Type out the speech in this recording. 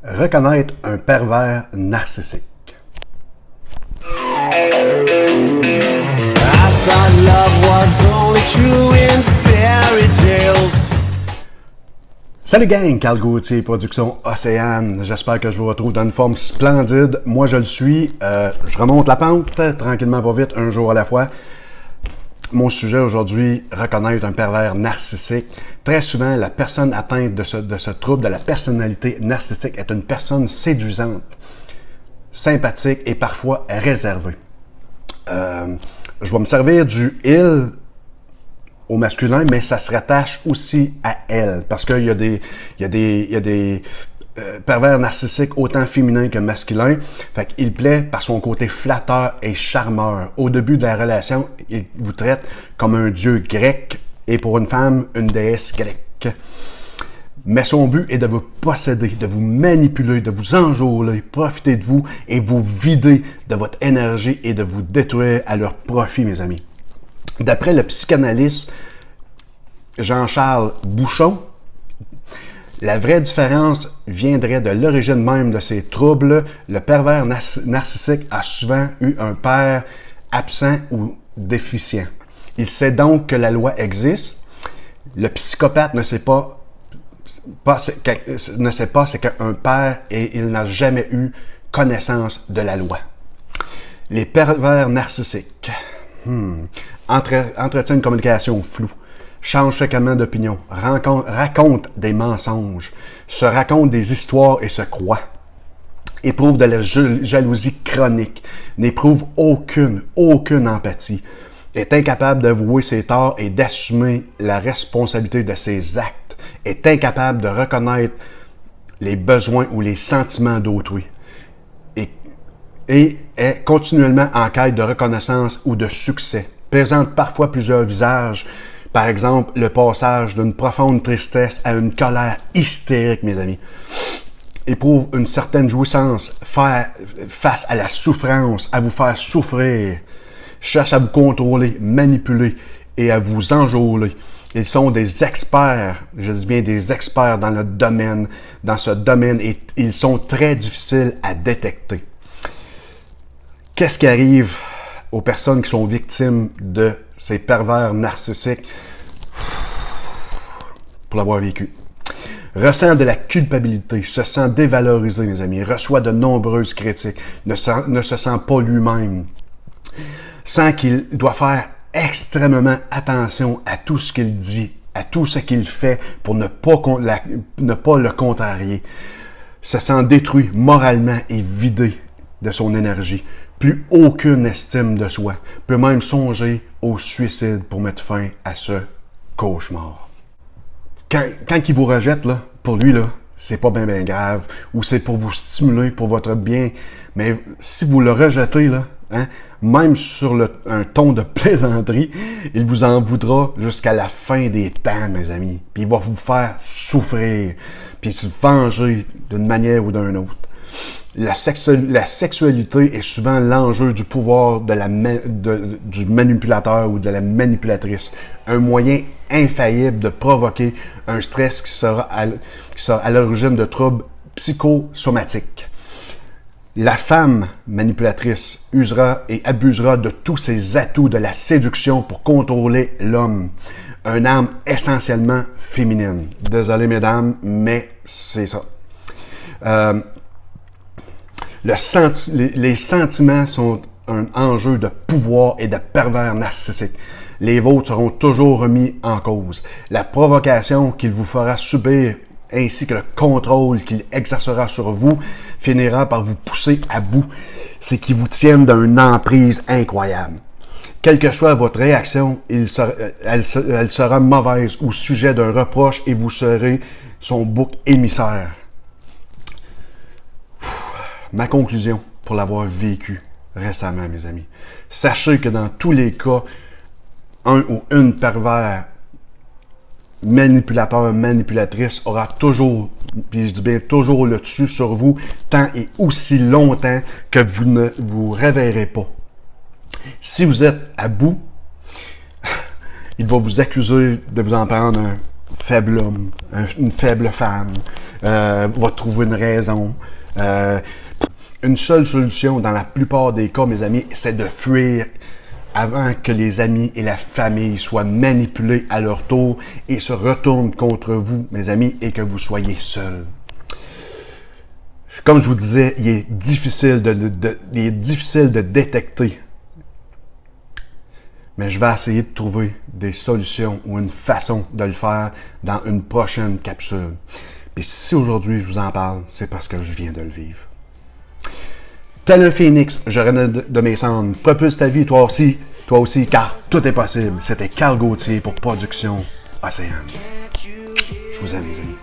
Reconnaître un pervers narcissique. I thought love was only true in fairy tales. Salut gang, Carl Gauthier, production Océane. J'espère que je vous retrouve dans une forme splendide. Moi, je le suis. Je remonte la pente, tranquillement pas vite, un jour à la fois. Mon sujet aujourd'hui, reconnaître un pervers narcissique. Très souvent, la personne atteinte de ce trouble de la personnalité narcissique est une personne séduisante, sympathique et parfois réservée. Je vais me servir du « il » au masculin, mais ça se rattache aussi à elle, parce qu'il y a des pervers narcissiques autant féminins que masculins. Fait qu'il plaît par son côté flatteur et charmeur. Au début de la relation, il vous traite comme un dieu grec et pour une femme, une déesse grecque. Mais son but est de vous posséder, de vous manipuler, de vous enjôler, profiter de vous et vous vider de votre énergie et de vous détruire à leur profit, mes amis. D'après le psychanalyste Jean-Charles Bouchon, la vraie différence viendrait de l'origine même de ces troubles. Le pervers narcissique a souvent eu un père absent ou déficient. Il sait donc que la loi existe. Le psychopathe ne sait pas c'est qu'un père et il n'a jamais eu connaissance de la loi. Les pervers narcissiques entretiennent une communication floue, changent fréquemment d'opinion, racontent des mensonges, se racontent des histoires et se croient, éprouvent de la jalousie chronique, n'éprouvent aucune empathie, est incapable d'avouer ses torts et d'assumer la responsabilité de ses actes, est incapable de reconnaître les besoins ou les sentiments d'autrui et est continuellement en quête de reconnaissance ou de succès, présente parfois plusieurs visages, par exemple le passage d'une profonde tristesse à une colère hystérique, mes amis, éprouve une certaine jouissance face à la souffrance, à vous faire souffrir, cherche à vous contrôler, manipuler et à vous enjôler. Ils sont des experts, je dis bien des experts dans ce domaine et ils sont très difficiles à détecter. Qu'est-ce qui arrive aux personnes qui sont victimes de ces pervers narcissiques pour l'avoir vécu? Ressent de la culpabilité, se sent dévalorisé, mes amis, reçoit de nombreuses critiques, ne se sent pas lui-même, sent qu'il doit faire extrêmement attention à tout ce qu'il dit, à tout ce qu'il fait pour ne pas le contrarier, se sent détruit moralement et vidé de son énergie, plus aucune estime de soi, peut même songer au suicide pour mettre fin à ce cauchemar. Quand il vous rejette, là, pour lui, là, c'est pas bien grave, ou c'est pour vous stimuler, pour votre bien, mais si vous le rejetez, là, même sur un ton de plaisanterie, il vous en voudra jusqu'à la fin des temps, mes amis. Puis il va vous faire souffrir, puis se venger d'une manière ou d'une autre. La sexualité est souvent l'enjeu du pouvoir du manipulateur ou de la manipulatrice. Un moyen infaillible de provoquer un stress qui sera à l'origine de troubles psychosomatiques. La femme manipulatrice usera et abusera de tous ses atouts de la séduction pour contrôler l'homme. Une âme essentiellement féminine. Désolé mesdames, mais c'est ça. Les sentiments sont un enjeu de pouvoir et de pervers narcissique. Les vôtres seront toujours remis en cause. La provocation qu'il vous fera subir ainsi que le contrôle qu'il exercera sur vous finira par vous pousser à bout. C'est qu'ils vous tiennent d'une emprise incroyable. Quelle que soit votre réaction, elle sera mauvaise ou sujet d'un reproche et vous serez son bouc émissaire. Ma conclusion pour l'avoir vécu récemment, mes amis. Sachez que dans tous les cas, un ou une pervers manipulateur, manipulatrice aura toujours, puis je dis bien toujours le dessus sur vous, tant et aussi longtemps que vous ne vous réveillerez pas. Si vous êtes à bout, il va vous accuser de vous en prendre faible homme, une faible femme, va trouver une raison. Une seule solution dans la plupart des cas, mes amis, c'est de fuir avant que les amis et la famille soient manipulés à leur tour et se retournent contre vous, mes amis, et que vous soyez seuls. Comme je vous disais, il est difficile de détecter. Mais je vais essayer de trouver des solutions ou une façon de le faire dans une prochaine capsule. Puis si aujourd'hui je vous en parle, c'est parce que je viens de le vivre. Tel un phénix, je renais de mes cendres. Propulse ta vie, toi aussi, car tout est possible. C'était Carl Gauthier pour Production Océane. Je vous aime, les amis.